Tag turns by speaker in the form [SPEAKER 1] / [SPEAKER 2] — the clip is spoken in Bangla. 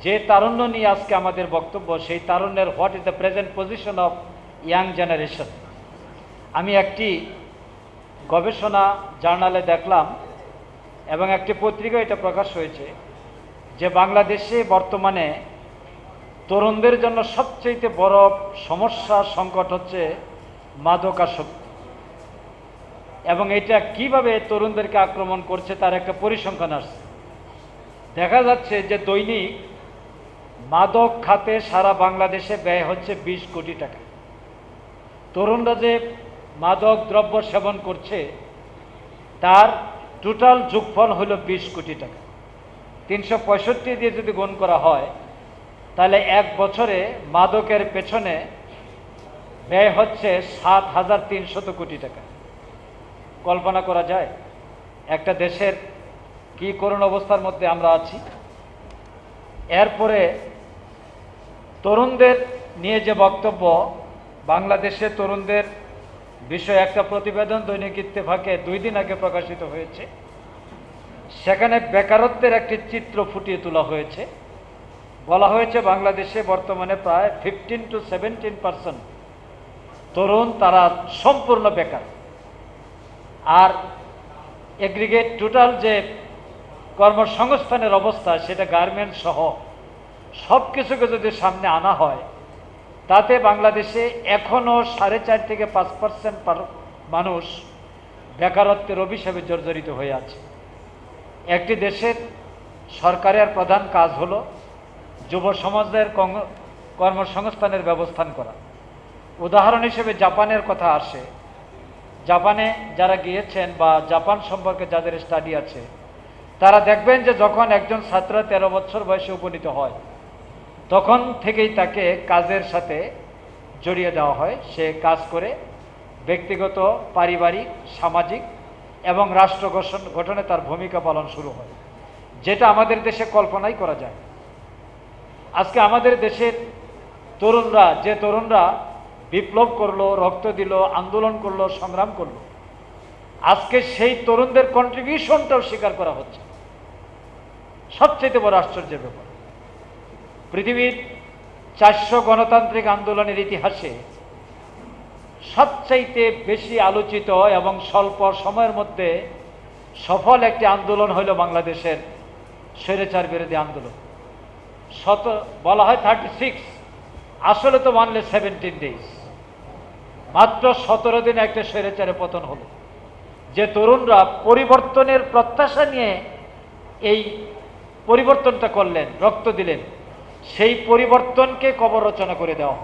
[SPEAKER 1] যে তারুণ্য নিয়ে আজকে আমাদের বক্তব্য, সেই তারুণ্যের what is the present position of young generation. আমি একটি গবেষণা জার্নালে দেখলাম এবং একটি পত্রিকায় এটা প্রকাশ হয়েছে যে বাংলাদেশে বর্তমানে তরুণদের জন্য সবচেয়ে বড় সমস্যা সংকট হচ্ছে মাদকাসক্তি, এবং এটা কিভাবে তরুণদেরকে আক্রমণ করছে তার একটা পরিসংখ্যান আসছে। দেখা যাচ্ছে যে দৈনিক মাদক খাতে সারা বাংলাদেশে ব্যয় হচ্ছে 20 কোটি টাকা। তরুণরা যে মাদক দ্রব্য সেবন করছে তার টোটাল যোগফল হলো 20 কোটি টাকা। 365 দিয়ে যদি গুণ করা হয় তাহলে এক বছরে মাদকের পেছনে ব্যয় হচ্ছে 7,300 কোটি টাকা। কল্পনা করা যায় একটা দেশের কি করুণ অবস্থার মধ্যে আমরা আছি। এরপরে তরুণদের নিয়ে যে বক্তব্য, বাংলাদেশে তরুণদের বিষয়ে একটা প্রতিবেদন দৈনিক ইত্তেফাকে 2 দিন আগে প্রকাশিত হয়েছে। সেখানে বেকারত্বের একটি চিত্র ফুটিয়ে তোলা হয়েছে। বলা হয়েছে বাংলাদেশে বর্তমানে প্রায় 15 to 17% তরুণ তারা সম্পূর্ণ বেকার। আর এগ্রিগেট টোটাল যে কর্মসংস্থানের অবস্থা সেটা গার্মেন্টস সহ সব কিছুকে যদি সামনে আনা হয় তাতে বাংলাদেশে এখনও 4.5 থেকে 5% মানুষ বেকারত্বের অভিশাপে জর্জরিত হয়ে আছে। একটি দেশের সরকারের প্রধান কাজ হলো যুব সমাজের কর্মসংস্থানের ব্যবস্থা করা। উদাহরণ হিসেবে জাপানের কথা আসে। জাপানে যারা গিয়েছেন বা জাপান সম্পর্কে যাদের স্টাডি আছে তারা দেখবেন যে যখন একজন ছাত্র 13 বছর বয়সে উপনীত হয় তখন থেকেই তাকে কাজের সাথে জড়িয়ে দেওয়া হয়। সে কাজ করে ব্যক্তিগত, পারিবারিক, সামাজিক এবং রাষ্ট্র গঠনে তার ভূমিকা পালন শুরু হয়, যেটা আমাদের দেশে কল্পনাই করা যায়। আজকে আমাদের দেশের তরুণরা, যে তরুণরা বিপ্লব করলো, রক্ত দিল, আন্দোলন করলো, সংগ্রাম করলো, আজকে সেই তরুণদের কন্ট্রিবিউশনটাও স্বীকার করা হচ্ছে। সবচেয়ে বড় আশ্চর্যের ব্যাপার, পৃথিবীর 400 গণতান্ত্রিক আন্দোলনের ইতিহাসে সবচাইতে বেশি আলোচিত এবং স্বল্প সময়ের মধ্যে সফল একটি আন্দোলন হলো বাংলাদেশের স্বৈরাচার বিরোধী আন্দোলন। বলা হয় 36, আসলে তো মানলে 17 ডেজ। মাত্র 17 দিনে একটা স্বৈরাচারে পতন হলো। যে তরুণরা পরিবর্তনের প্রত্যাশা নিয়ে এই পরিবর্তনটা করলেন, রক্ত দিলেন, সেই পরিবর্তনকে কবর রচনা করে দেওয়া।